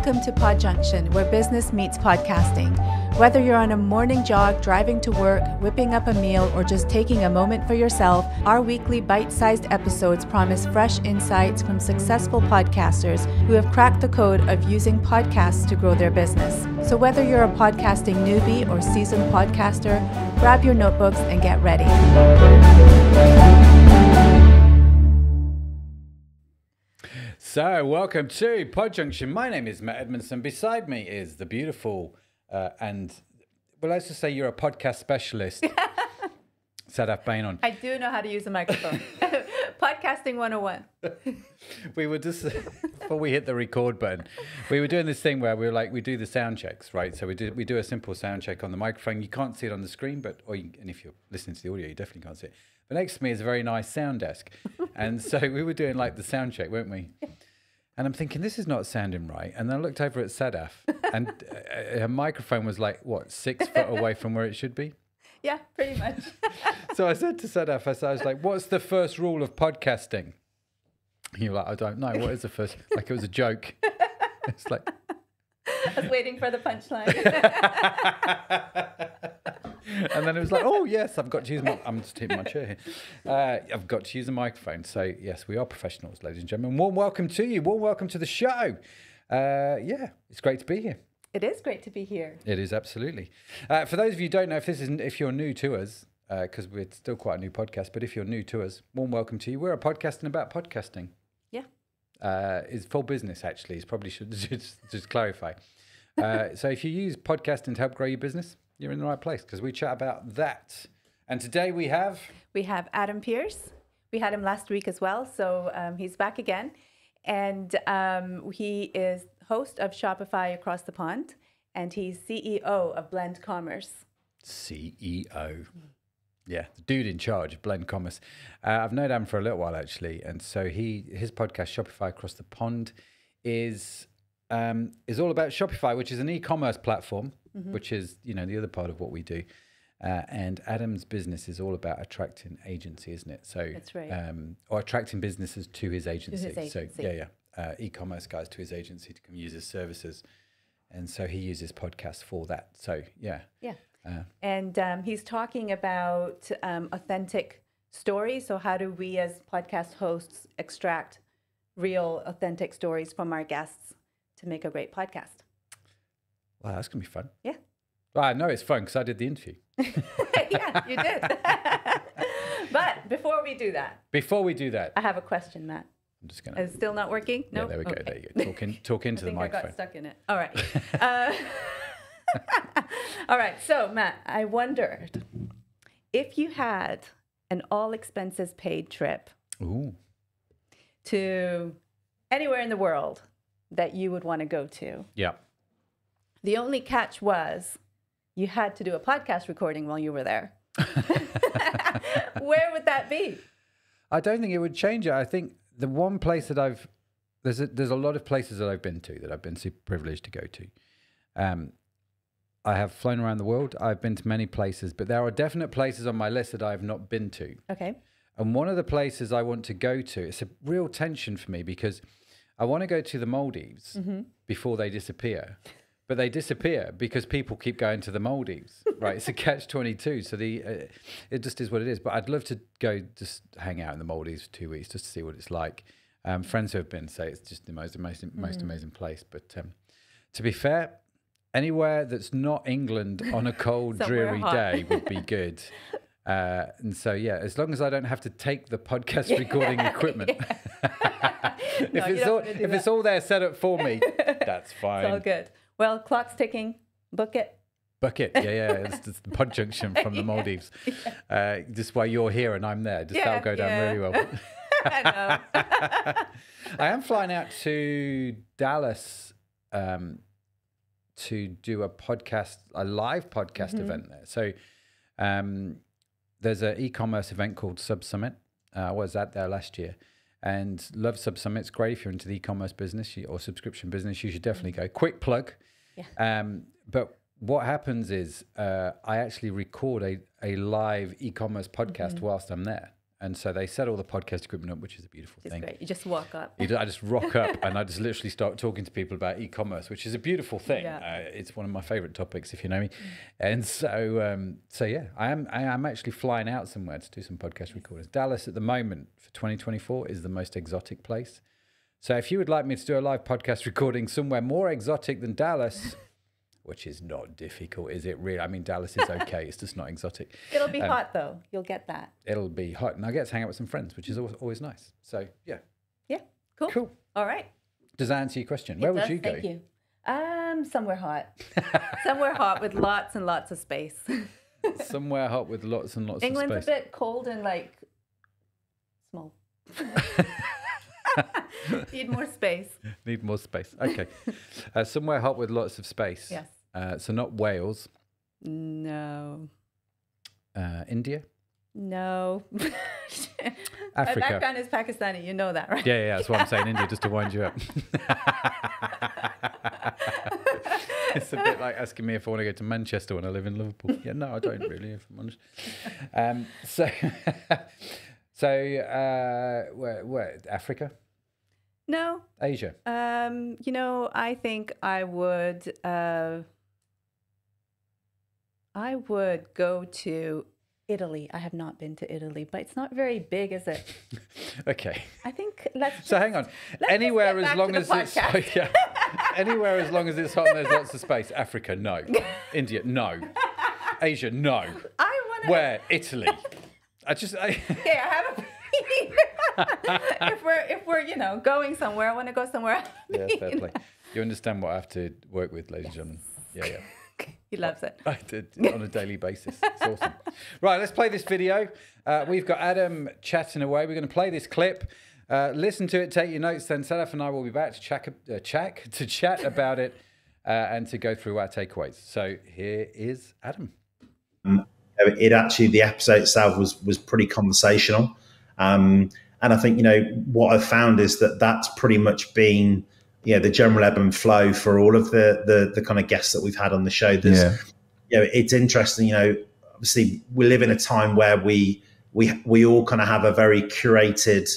Welcome to Podjunction, where business meets podcasting. Whether you're on a morning jog, driving to work, whipping up a meal, or just taking a moment for yourself, our weekly bite-sized episodes promise fresh insights from successful podcasters who have cracked the code of using podcasts to grow their business. So whether you're a podcasting newbie or seasoned podcaster, grab your notebooks and get ready. So, welcome to Podjunction. My name is Matt Edmondson. Beside me is the beautiful let's just say you're a podcast specialist, Sadaf Bainon. I do know how to use a microphone. Podcasting 101. We were just, before we hit the record button, we were doing this thing where we do the sound checks, right? So we do a simple sound check on the microphone. You can't see it on the screen, and if you're listening to the audio, you definitely can't see it. But next to me is a very nice sound desk. And so we were doing like the sound check, weren't we? And I'm thinking, this is not sounding right. And then I looked over at Sadaf, and her microphone was like, 6 foot away from where it should be? Yeah, pretty much. So I said to Sadaf, I was like, what's the first rule of podcasting? And you were like, I don't know. What is the first? Like it was a joke. It's like... I was waiting for the punchline. And then it was like, oh, yes, I've got to use I'm just hitting my chair here. I've got to use a microphone. So, yes, we are professionals, ladies and gentlemen. Warm welcome to you. Warm welcome to the show. It's great to be here. It is great to be here. It is, absolutely. For those of you who don't know, if you're new to us, because we're still quite a new podcast, but if you're new to us, warm welcome to you. We're a podcasting about podcasting. Yeah. It's full business, actually. It's probably should just clarify. So if you use podcasting to help grow your business, you're in the right place because we chat about that. And today we have Adam Pearce. We had him last week as well, so he's back again. And he is host of Shopify Across the Pond, and he's CEO of Blend Commerce. CEO. Yeah, the dude in charge of Blend Commerce. I've known Adam for a little while, actually. And so his podcast, Shopify Across the Pond, is all about Shopify, which is an e-commerce platform, which is, the other part of what we do. And Adam's business is all about attracting agency, isn't it? So that's right. Or attracting businesses to his agency. So yeah. E-commerce guys to his agency to come use his services. And so he uses podcasts for that. So yeah. Yeah. And he's talking about authentic stories. So how do we as podcast hosts extract real authentic stories from our guests to make a great podcast? Wow, that's going to be fun. Yeah. Well, I know it's fun because I did the interview. Yeah, you did. But before we do that, I have a question, Matt. I'm just going to... Is it still not working? No? Yeah, there we go. There you go. Talk into the microphone. I got stuck in it. All right. All right. So, Matt, I wondered if you had an all expenses paid trip to anywhere in the world that you would want to go to. Yeah. The only catch was you had to do a podcast recording while you were there. Where would that be? I don't think it would change it. I think the one place that there's a lot of places that I've been to that I've been super privileged to go to. I have flown around the world. I've been to many places, but there are definite places on my list that I have not been to. Okay. And one of the places I want to go to, it's a real tension for me because I want to go to the Maldives before they disappear. But they disappear because people keep going to the Maldives, right? It's a catch-22. So it just is what it is. But I'd love to go just hang out in the Maldives for 2 weeks just to see what it's like. Friends who have been say it's just the most amazing place. But to be fair, anywhere that's not England on a cold, dreary day would be good. And so, yeah, as long as I don't have to take the podcast recording equipment. If it's all there set up for me, that's fine. It's all good. Well, clock's ticking. Book it. Yeah. It's the Podjunction from the Maldives. Just while you're here and I'm there, that'll go down really well. I know. I am flying out to Dallas to do a live podcast event there. So there's an e-commerce event called Sub Summit. I was at there last year. And love Sub Summit. It's great if you're into the e-commerce business or subscription business. You should definitely go. Quick plug. Yeah. But what happens is I actually record a live e-commerce podcast whilst I'm there. And so they set all the podcast equipment up, which is a beautiful thing. Great. You just walk up. I just rock up and I just literally start talking to people about e-commerce, which is a beautiful thing. Yeah. It's one of my favorite topics, if you know me. And so, yeah, I am actually flying out somewhere to do some podcast recordings. Dallas at the moment for 2024 is the most exotic place. So if you would like me to do a live podcast recording somewhere more exotic than Dallas, which is not difficult, is it really? I mean, Dallas is okay. It's just not exotic. It'll be hot, though. You'll get that. It'll be hot. And I get to hang out with some friends, which is always nice. So, yeah. Yeah. Cool. Cool. All right. Does that answer your question? Where would you go? Thank you. Somewhere hot. Somewhere hot with lots and lots of space. Somewhere hot with lots and lots England's of space. a bit cold and, like, small. Need more space. Need more space. Okay. Somewhere hot with lots of space. Yes. So not Wales. No. India? No. Africa. My background is Pakistani. You know that, right? Yeah, that's what I'm saying. India, just to wind you up. It's a bit like asking me if I want to go to Manchester when I live in Liverpool. Yeah, no, I don't really, if I'm honest. Where? Africa? No. Asia? You know, I think I would go to Italy. I have not been to Italy, but it's not very big, is it? Okay. I think hang on. Anywhere as long as it's anywhere as long as it's hot and there's lots of space. Africa, no. India, no. Asia, no. Where? Italy. Okay, I have a if we're going somewhere, I want to go somewhere. Yeah, fair play. You understand what I have to work with, ladies and gentlemen. Yeah. He loves it. I did on a daily basis. It's awesome. Right, let's play this video. We've got Adam chatting away. We're going to play this clip. Listen to it, take your notes, then Sadaf and I will be back to chat about it and to go through our takeaways. So here is Adam. The episode itself was pretty conversational. And I think, what I've found is that's pretty much been, the general ebb and flow for all of the kind of guests that we've had on the show. It's interesting, obviously we live in a time where we all kind of have a very curated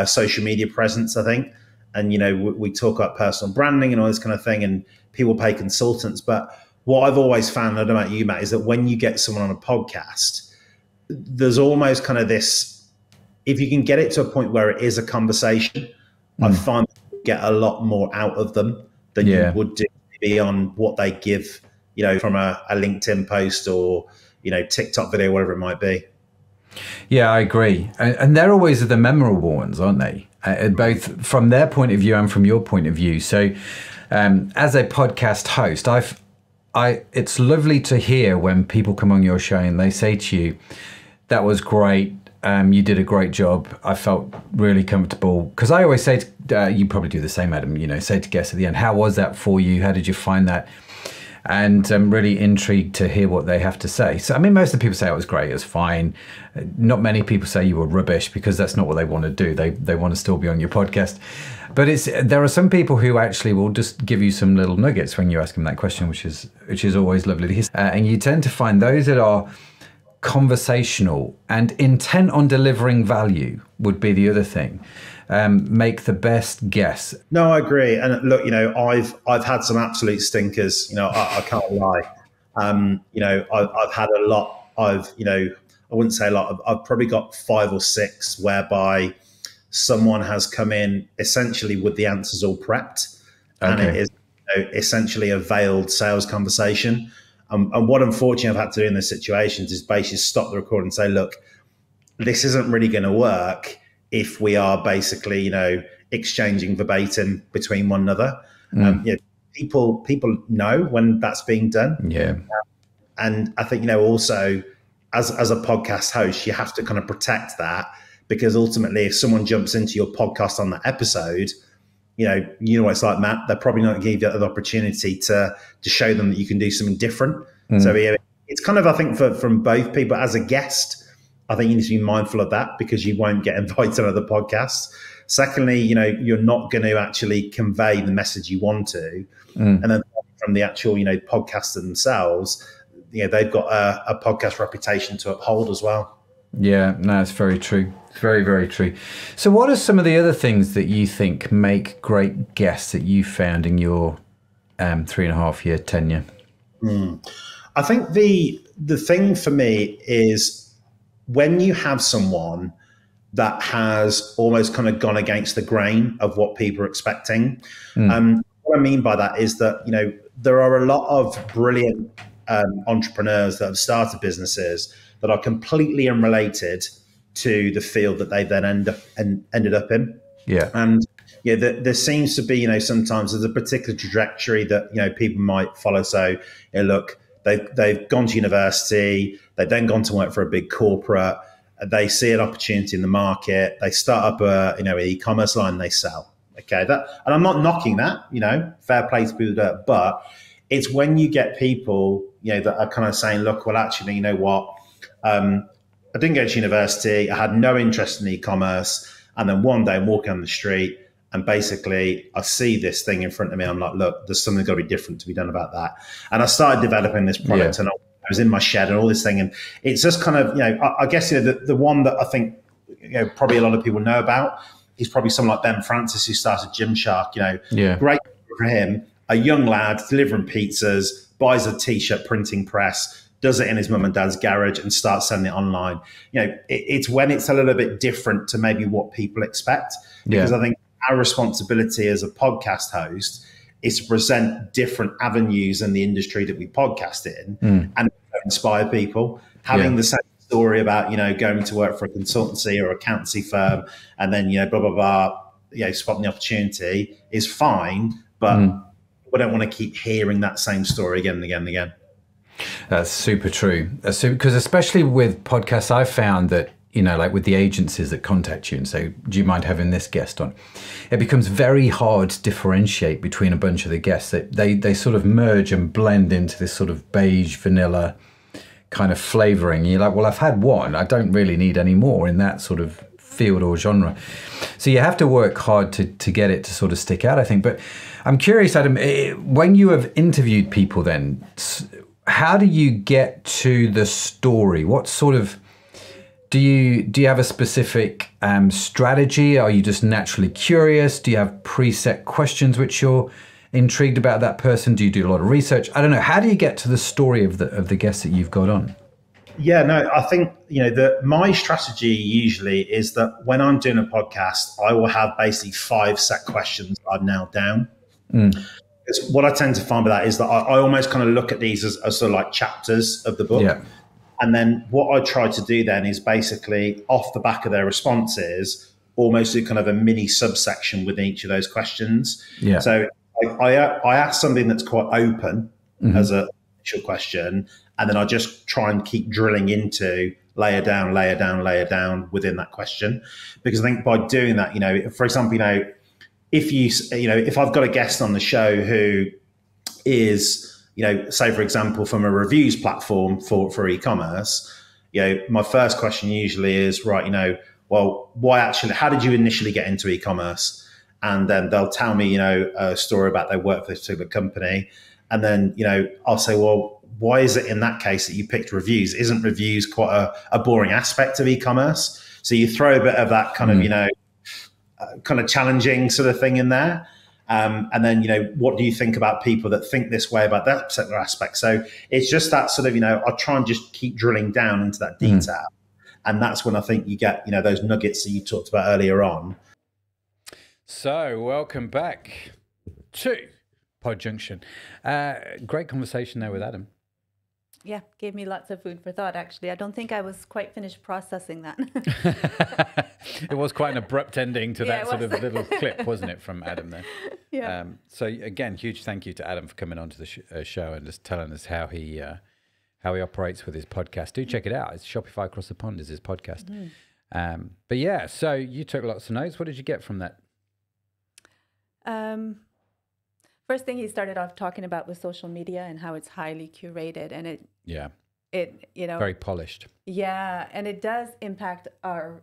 social media presence, I think. And, we talk about personal branding and all this kind of thing, and people pay consultants. But what I've always found, I don't know about you, Matt, is that when you get someone on a podcast, there's almost kind of this, if you can get it to a point where it is a conversation, I find you get a lot more out of them than you would do beyond what they give, from a LinkedIn post or, TikTok video, whatever it might be. Yeah, I agree. And they're always the memorable ones, aren't they? Both from their point of view and from your point of view. So as a podcast host, it's lovely to hear when people come on your show and they say to you, that was great. You did a great job. I felt really comfortable. Because I always say, you probably do the same, Adam, say to guests at the end, how was that for you? How did you find that? And I'm really intrigued to hear what they have to say. So, I mean, most of the people say it was great, it was fine. Not many people say you were rubbish, because that's not what they want to do. They want to still be on your podcast. But there are some people who actually will just give you some little nuggets when you ask them that question, which is always lovely to hear. And you tend to find those that are conversational and intent on delivering value would be the other thing. Make the best guess. No, I agree. And look, I've had some absolute stinkers. I can't lie. I've had a lot. I wouldn't say a lot. I've probably got 5 or 6 whereby someone has come in essentially with the answers all prepped, and it is essentially a veiled sales conversation. And what unfortunately I've had to do in those situations is basically stop the recording and say, look, this isn't really going to work if we are basically, exchanging verbatim between one another. People know when that's being done. Yeah. And I think, also as a podcast host, you have to kind of protect that, because ultimately if someone jumps into your podcast on that episode, you know what it's like, Matt, they're probably not going to give you the opportunity to show them that you can do something different. So it's kind of, I think from both people. As a guest, I think you need to be mindful of that, because you won't get invited on other podcasts. Secondly, you're not going to actually convey the message you want to. And then from the actual, podcaster themselves, they've got a podcast reputation to uphold as well. Yeah, no, it's very true. It's very, very true. So what are some of the other things that you think make great guests that you found in your 3.5-year tenure? I think the thing for me is when you have someone that has almost kind of gone against the grain of what people are expecting. What I mean by that is that, you know, there are a lot of brilliant entrepreneurs that have started businesses that are completely unrelated to the field that they then ended up in. Yeah. And yeah, there seems to be, you know, sometimes there's a particular trajectory that, you know, people might follow. So, you know, look, they've gone to university, they've then gone to work for a big corporate, they see an opportunity in the market, they start up a, you know, an e-commerce line, they sell. Okay, and I'm not knocking that, you know, fair play to people who do it, but it's when you get people, you know, that are kind of saying, look, well, actually, you know what, I didn't go to university, I had no interest in e-commerce, and then one day I'm walking on the street and basically I see this thing in front of me, I'm like, look, there's something got to be different to be done about that. And I started developing this product, and I was in my shed and all this thing, and it's just kind of, you know, I guess, you know, the one that I think, you know, probably a lot of people know about is probably someone like Ben Francis, who started Gymshark. You know, great for him, a young lad delivering pizzas, buys a t-shirt printing press, does it in his mum and dad's garage and starts selling it online. You know, it's when it's a little bit different to maybe what people expect, because I think our responsibility as a podcast host is to present different avenues in the industry that we podcast in and inspire people. Having the same story about, you know, going to work for a consultancy or accountancy firm and then, you know, blah, blah, blah, you know, spotting the opportunity is fine, but we don't want to keep hearing that same story again and again and again. That's super true. Because especially with podcasts, I've found that, you know, like with the agencies that contact you and say, do you mind having this guest on? It becomes very hard to differentiate between a bunch of the guests. They sort of merge and blend into this sort of beige vanilla kind of flavoring. You're like, well, I've had one. I don't really need any more in that sort of field or genre. So you have to work hard to get it to sort of stick out, I think. But I'm curious, Adam, when you have interviewed people then, how do you get to the story? What sort of... Do you have a specific strategy? Are you just naturally curious? Do you have preset questions which you're intrigued about that person? Do you do a lot of research? I don't know. How do you get to the story of the guests that you've got on? Yeah, no, I think, you know, my strategy usually is that when I'm doing a podcast, I will have basically 5 set questions I've nailed down. What I tend to find with that is that I almost kind of look at these as sort of like chapters of the book. Yeah. And then what I try to do then is basically off the back of their responses, almost do kind of a mini subsection within each of those questions. Yeah. So I ask something that's quite open as an initial question, and then I just try and keep drilling into layer down within that question. Because I think by doing that, you know, for example, you know, if I've got a guest on the show who is, you know, say, for example, from a reviews platform for e-commerce, you know, my first question usually is, right, you know, well, how did you initially get into e-commerce? And then they'll tell me, you know, a story about their work for this particular company. And then, you know, I'll say, well, why is it in that case that you picked reviews? Isn't reviews quite a boring aspect of e-commerce? So you throw a bit of that kind of, you know, kind of challenging sort of thing in there. And then, you know, what do you think about people that think this way about that particular aspect? So it's just that sort of, you know, I try and just keep drilling down into that detail. And that's when I think you get, you know, those nuggets that you talked about earlier on. So welcome back to Podjunction. Great conversation there with Adam. Yeah, gave me lots of food for thought, actually. I don't think I was quite finished processing that. It was quite an abrupt ending to that sort of little clip, wasn't it, from Adam there? Yeah. So again, huge thank you to Adam for coming on to the show and just telling us how he operates with his podcast. Do check it out. It's Shopify Across the Pond is his podcast. But yeah, so you took lots of notes. What did you get from that? First thing he started off talking about was social media and how it's highly curated, and it you know, very polished. Yeah, and it does impact our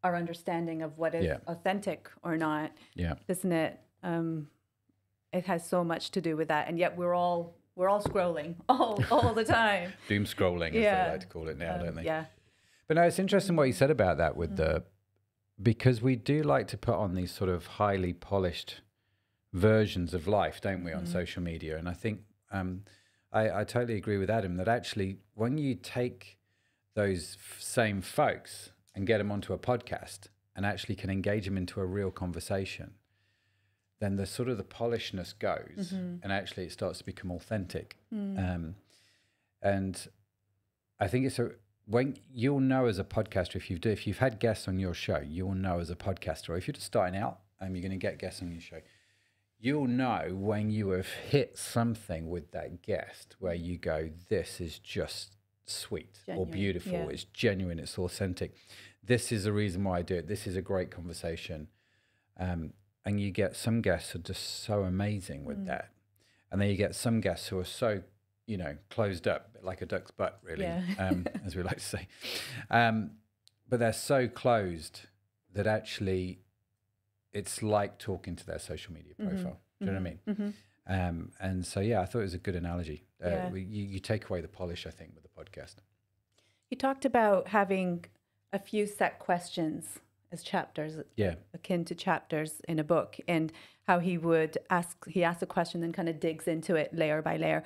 understanding of what is authentic or not. Yeah, isn't it? It has so much to do with that, and yet we're all scrolling all the time. Doom scrolling, as they like to call it now, don't they? Yeah. But no, it's interesting what you said about that with because we do like to put on these sort of highly polished versions of life, don't we, on social media? And I think I totally agree with Adam that actually when you take those same folks and get them onto a podcast and actually can engage them into a real conversation, then the sort of the polishedness goes and actually it starts to become authentic. And I think when you'll know as a podcaster, if you've had guests on your show, you'll know as a podcaster, or if you're just starting out and you're going to get guests on your show, you'll know when you have hit something with that guest where you go, this is just sweet or beautiful. Yeah. It's genuine. It's authentic. This is the reason why I do it. This is a great conversation. And you get some guests who are just so amazing with that. And then you get some guests who are so, closed up, like a duck's butt, really, as we like to say. But they're so closed that actually it's like talking to their social media profile. Do you know what I mean? And so, I thought it was a good analogy. You take away the polish, I think, with the podcast. You talked about having a few set questions as chapters, akin to chapters in a book, and how he asks a question and kind of digs into it layer by layer.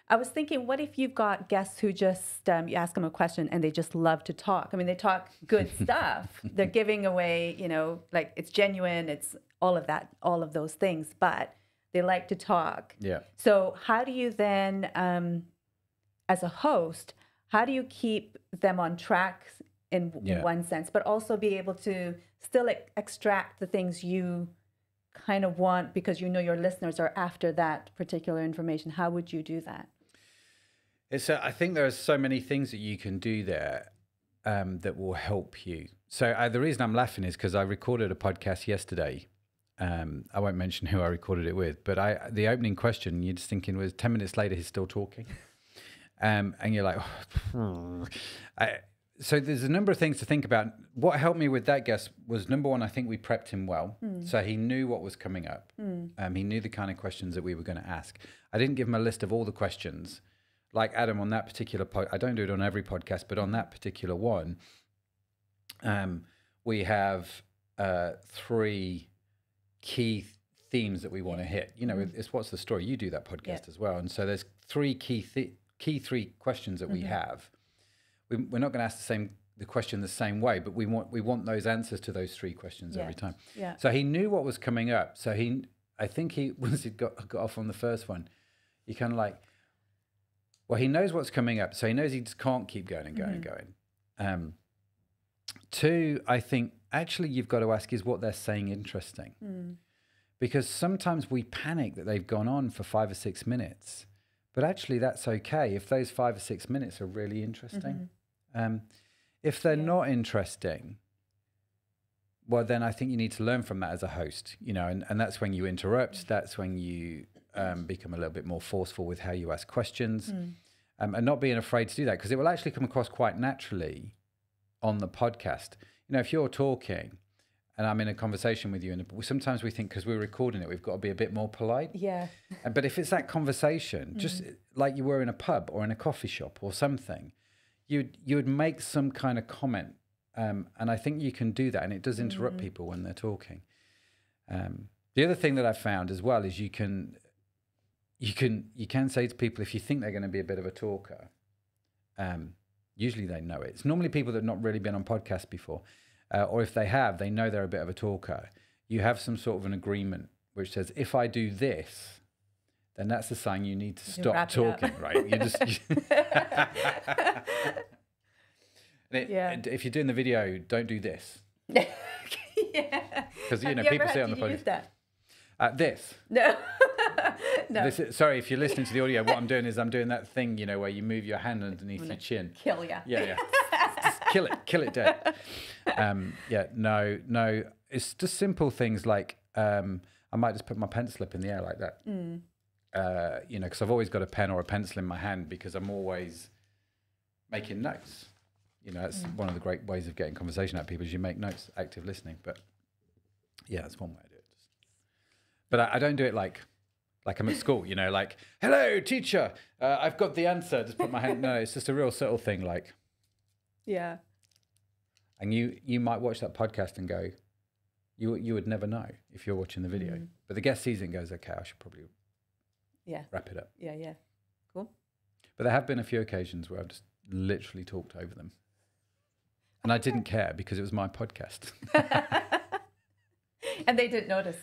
I was thinking, what if you've got guests who just, you ask them a question and they just love to talk? I mean, they talk good stuff. They're giving away, like it's genuine, it's all of that, all of those things, but they like to talk. Yeah. So how do you then, as a host, how do you keep them on track in one sense, but also be able to still extract the things you kind of want because your listeners are after that particular information? How would you do that? I think there are so many things that you can do there that will help you. So the reason I'm laughing is because I recorded a podcast yesterday. I won't mention who I recorded it with, but the opening question, you're just thinking was 10 minutes later, he's still talking. And you're like, so there's a number of things to think about. What helped me with that guest was, number one, I think we prepped him well. So he knew what was coming up. He knew the kind of questions that we were going to ask. I didn't give him a list of all the questions. Like Adam on that particular I don't do it on every podcast, but on that particular one, we have 3 key themes that we want to hit. It's what's the story. You do that podcast as well. And so there's 3 key 3 questions that we have. We're not going to ask the question the same way, but we want those answers to those 3 questions every time. Yeah. So he knew what was coming up. So I think once he got off on the first one, he kind of like, well, he knows what's coming up. So he knows he just can't keep going and going and going. 2, I think actually you've got to ask, is what they're saying interesting? Because sometimes we panic that they've gone on for 5 or 6 minutes, but actually that's okay if those 5 or 6 minutes are really interesting. If they're not interesting, well, then I think you need to learn from that as a host, and that's when you interrupt. That's when you become a little bit more forceful with how you ask questions, and not being afraid to do that, because it will actually come across quite naturally on the podcast. If you're talking and I'm in a conversation with you, and sometimes we think because we're recording it, we've got to be a bit more polite. Yeah. But if it's that conversation, just like you were in a pub or in a coffee shop or something, you would make some kind of comment. And I think you can do that, and it does interrupt people when they're talking. The other thing that I've found as well is you can say to people, if you think they're going to be a bit of a talker, usually they know it. It's normally people that have not really been on podcasts before, or if they have, they know they're a bit of a talker. You have some sort of an agreement which says, if I do this, then that's a sign you need to stop talking, right? You just if you're doing the video, don't do this. Because people say on the podcast, this. No. No. Sorry, if you're listening to the audio, what I'm doing is I'm doing that thing, where you move your hand underneath your chin. Kill ya. Yeah. Just kill it dead. No. It's just simple things like I might just put my pencil up in the air like that. Because I've always got a pen or a pencil in my hand because I'm always making notes. That's one of the great ways of getting conversation out of people is you make notes, active listening. But that's one way to do it. But I don't do it like I'm at school, like, hello, teacher, I've got the answer. Just put my hand. No, it's just a real subtle thing. Like, And you might watch that podcast and go, you would never know if you're watching the video. But the guest sees it and goes, okay, I should probably wrap it up. Yeah. Cool. But there have been a few occasions where I've just literally talked over them. And I didn't care because it was my podcast. And they didn't notice.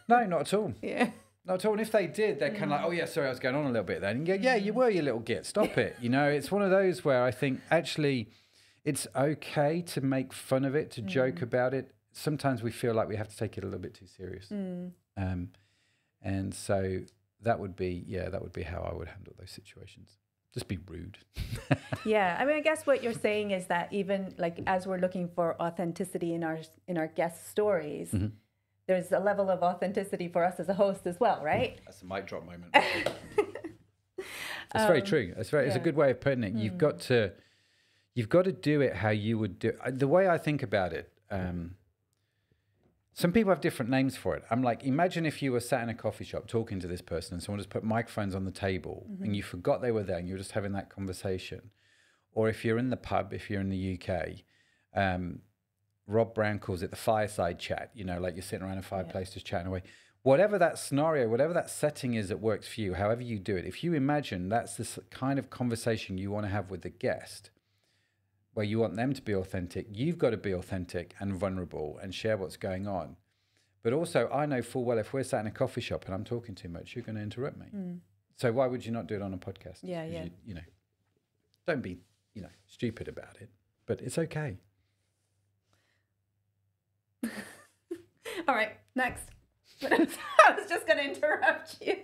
No, not at all. Yeah. Not at all. And if they did, they're kind of like, oh, yeah, sorry, I was going on a little bit then. And you go, yeah, you were, you little git. Stop it. You know, it's one of those where I think actually it's okay to make fun of it, to joke about it. Sometimes we feel like we have to take it a little bit too serious. And so that would be how I would handle those situations. Just be rude. Yeah. I mean, I guess what you're saying is that even like as we're looking for authenticity in our guest stories, there's a level of authenticity for us as a host as well, right? That's a mic drop moment. It's very true. It's a good way of putting it. You've got to do it how you would do it. The way I think about it, some people have different names for it. I'm like, imagine if you were sat in a coffee shop talking to this person and someone just put microphones on the table and you forgot they were there and you were just having that conversation. Or if you're in the pub, if you're in the UK, Rob Brown calls it the fireside chat, you know, like you're sitting around a fireplace just chatting away. Whatever that scenario, whatever that setting is that works for you, however you do it, if you imagine that's the kind of conversation you want to have with the guest, where you want them to be authentic, you've got to be authentic and vulnerable and share what's going on. But also, I know full well if we're sat in a coffee shop and I'm talking too much, you're going to interrupt me. So why would you not do it on a podcast? Yeah. You know, don't be, stupid about it, but it's okay. All right, next. I was just going to interrupt you.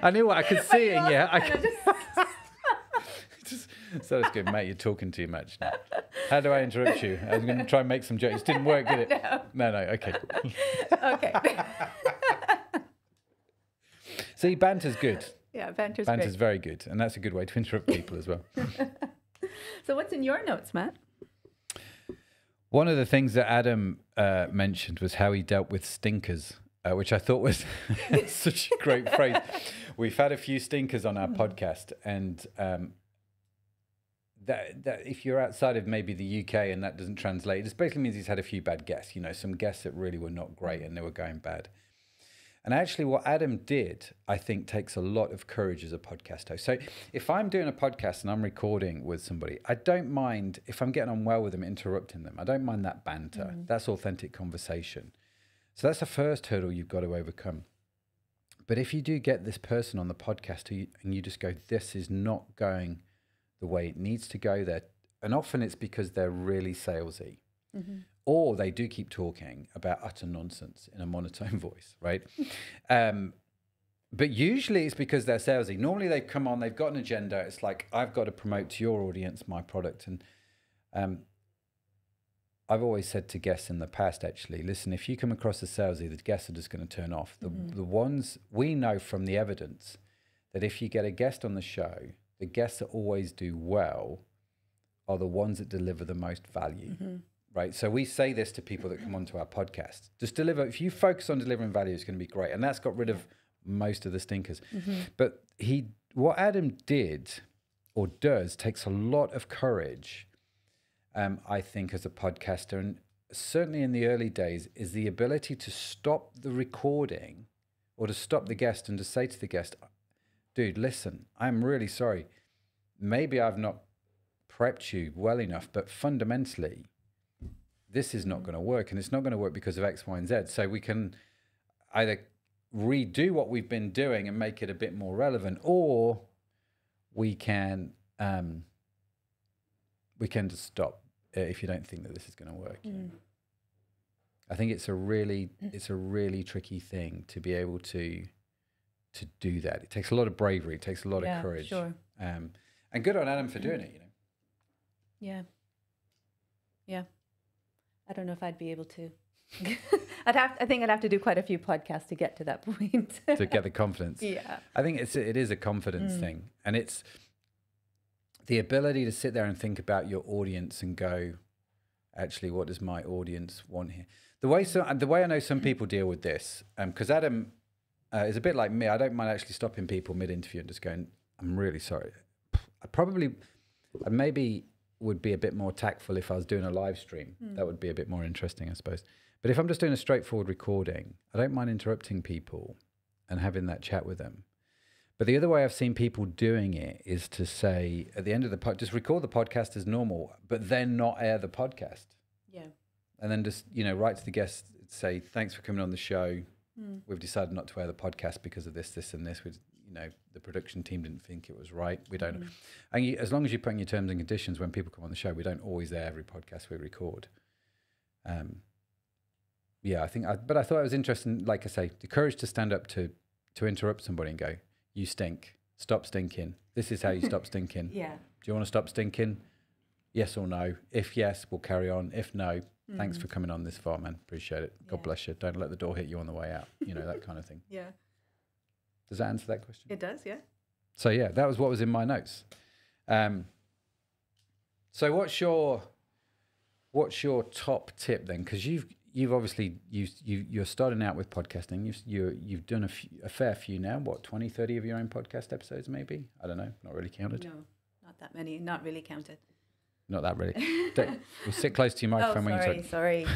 I knew what I could see it, yeah. So that's good, mate. You're talking too much. How do I interrupt you? I was going to try and make some jokes. It didn't work, did it? No. Okay. Okay. See, banter's good. Yeah, banter's great. Very good, and that's a good way to interrupt people as well. So what's in your notes, Matt? One of the things that Adam mentioned was how he dealt with stinkers, which I thought was such a great phrase. We've had a few stinkers on our podcast, and that if you're outside of maybe the UK and that doesn't translate, it basically means he's had a few bad guests, some guests that really were not great and they were going bad. And actually what Adam did, I think, takes a lot of courage as a podcast host. So if I'm doing a podcast and I'm recording with somebody, I don't mind, if I'm getting on well with them, interrupting them. I don't mind that banter. That's authentic conversation. So that's the first hurdle you've got to overcome. But if you do get this person on the podcast and you just go, this is not going the way it needs to go there, and often it's because they're really salesy, or they do keep talking about utter nonsense in a monotone voice, right? But usually it's because they're salesy. Normally they come on, they've got an agenda. It's like, I've got to promote to your audience my product. And I've always said to guests in the past, actually, listen, if you come across as salesy, the guests are just going to turn off. The ones we know from the evidence that if you get a guest on the show, the guests that always do well are the ones that deliver the most value, right? So we say this to people that come onto our podcast. Just deliver. If you focus on delivering value, it's going to be great. And that's got rid of most of the stinkers. But what Adam did or does takes a lot of courage, I think, as a podcaster. And certainly in the early days is the ability to stop the recording or to stop the guest and to say to the guest, dude, listen, I'm really sorry. Maybe I've not prepped you well enough, but fundamentally, this is not going to work. And it's not going to work because of X, Y, and Z. So we can either redo what we've been doing and make it a bit more relevant, or we can just stop if you don't think that this is going to work. I think it's a really tricky thing to be able to do that. It takes a lot of bravery. It takes a lot of courage. Sure. And good on Adam for doing it, Yeah. I don't know if I'd be able to. I think I'd have to do quite a few podcasts to get to that point. To get the confidence. Yeah. I think it is a confidence thing. And it's the ability to sit there and think about your audience and go, actually, what does my audience want here? The way I know some people deal with this, because Adam is a bit like me. I don't mind actually stopping people mid-interview and just going, I'm really sorry. I'd maybe would be a bit more tactful if I was doing a live stream. That would be a bit more interesting, I suppose. But if I'm just doing a straightforward recording, I don't mind interrupting people and having that chat with them. But the other way I've seen people doing it is to say at the end of the just record the podcast as normal, but then not air the podcast. Yeah. And then just, write to the guest, say, thanks for coming on the show. We've decided not to air the podcast because of this, this, and this. The production team didn't think it was right. We don't. And as long as you put in your terms and conditions when people come on the show, we don't always air every podcast we record. I think. But I thought it was interesting. Like I say, the courage to stand up to interrupt somebody and go, "You stink. Stop stinking. This is how you stop stinking. Yeah. Do you want to stop stinking? Yes or no? If yes, we'll carry on. If no, thanks for coming on this far, man. Appreciate it. God bless you. Don't let the door hit you on the way out. That kind of thing. Yeah. Does that answer that question? It does, yeah. So yeah, that was what was in my notes. So what's your top tip then? Because you've obviously you're starting out with podcasting. You've done a fair few now. What, 20, 30 of your own podcast episodes maybe? I don't know. Not really counted. No, not that many. Not really counted. Not that really. We'll sit close to your microphone when you talk. Sorry.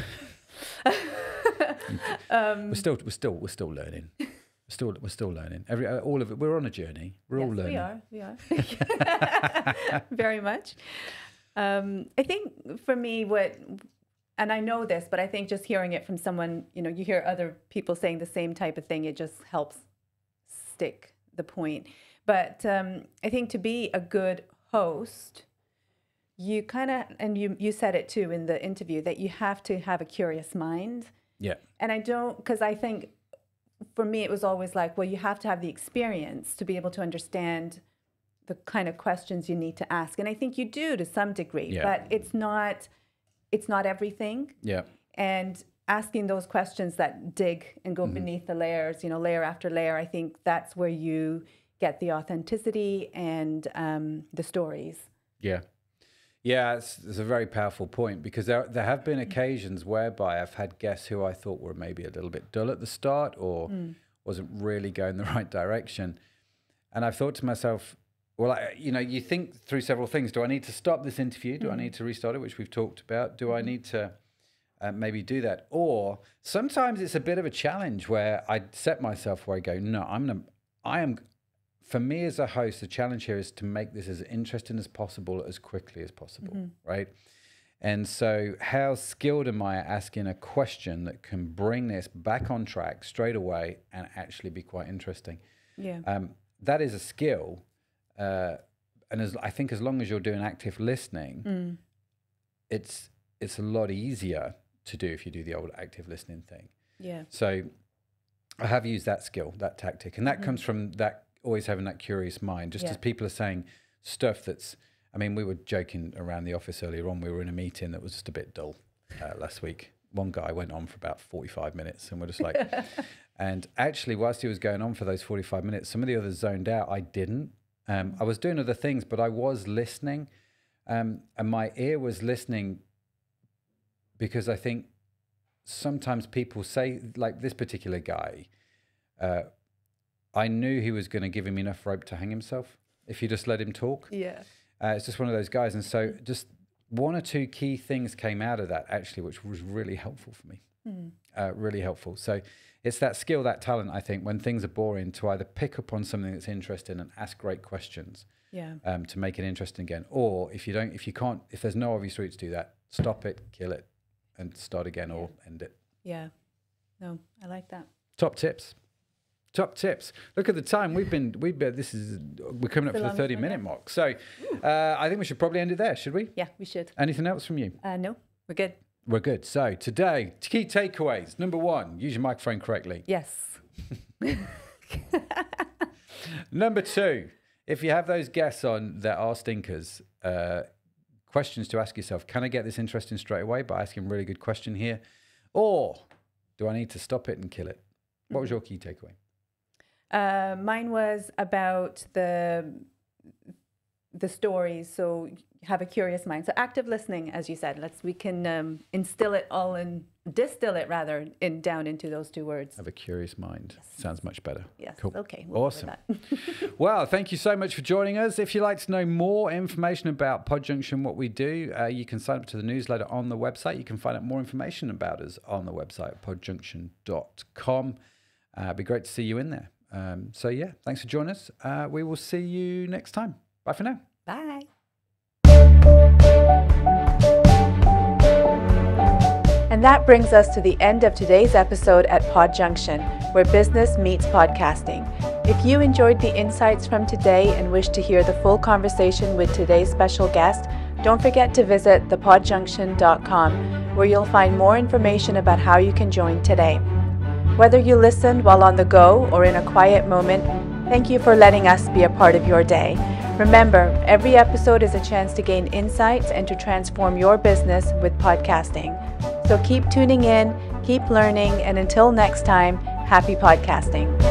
We're still learning. We're still learning. All of it. We're on a journey. We're all learning. We are. Very much. I think for me, and I know this, but I think just hearing it from someone, you hear other people saying the same type of thing, it just helps stick the point. But I think to be a good host, you kind of, and you said it too in the interview, that you have to have a curious mind. Yeah. And because I think, for me, it was always like, well, you have to have the experience to be able to understand the kind of questions you need to ask. And I think you do to some degree, but it's not everything. Yeah. And asking those questions that dig and go beneath the layers, layer after layer, I think that's where you get the authenticity and the stories. Yeah. Yeah, it's a very powerful point, because there have been occasions whereby I've had guests who I thought were maybe a little bit dull at the start or wasn't really going the right direction. And I've thought to myself, well, you think through several things. Do I need to stop this interview? Do I need to restart it, which we've talked about? Do I need to maybe do that? Or sometimes it's a bit of a challenge where I set myself where I go, no, for me as a host, the challenge here is to make this as interesting as possible, as quickly as possible, right? And so how skilled am I at asking a question that can bring this back on track straight away and actually be quite interesting? Yeah. That is a skill. And I think as long as you're doing active listening, it's a lot easier to do if you do the old active listening thing. Yeah. So I have used that skill, that tactic, and that comes from that always having that curious mind, just as people are saying stuff that's, we were joking around the office earlier on. We were in a meeting that was just a bit dull last week. One guy went on for about 45 minutes and we're just like, and actually whilst he was going on for those 45 minutes, some of the others zoned out. I didn't. I was doing other things, but I was listening, and my ear was listening, because I think sometimes people say, like this particular guy, I knew he was going to give him enough rope to hang himself if you just let him talk. Yeah. It's just one of those guys. And so just one or two key things came out of that, actually, which was really helpful for me. Really helpful. So it's that skill, that talent, I think, when things are boring, to either pick up on something that's interesting and ask great questions to make it interesting again. Or if there's no obvious route to do that, stop it, kill it, and start again or end it. Yeah. No, I like that. Top tips. Look at the time. We're coming up for the 30-minute mark. So I think we should probably end it there, should we? Yeah, we should. Anything else from you? No, we're good. We're good. So today, key takeaways. Number 1, use your microphone correctly. Yes. Number 2, if you have those guests on that are stinkers, questions to ask yourself: can I get this interesting straight away by asking a really good question here? Or do I need to stop it and kill it? What was your key takeaway? Mine was about the the stories, so have a curious mind. So active listening, as you said, we can distill it down into those two words. Have a curious mind. Yes. Sounds much better. Yes. Cool. Okay. We'll awesome. Well, thank you so much for joining us. If you'd like to know more information about Podjunction, what we do, you can sign up to the newsletter on the website. You can find out more information about us on the website, podjunction.com. It'd be great to see you in there. So yeah, thanks for joining us. We will see you next time. Bye for now. Bye. And that brings us to the end of today's episode at Podjunction, where business meets podcasting. If you enjoyed the insights from today and wish to hear the full conversation with today's special guest, don't forget to visit thepodjunction.com, where you'll find more information about how you can join today. Whether you listened while on the go or in a quiet moment, thank you for letting us be a part of your day. Remember, every episode is a chance to gain insights and to transform your business with podcasting. So keep tuning in, keep learning, and until next time, happy podcasting.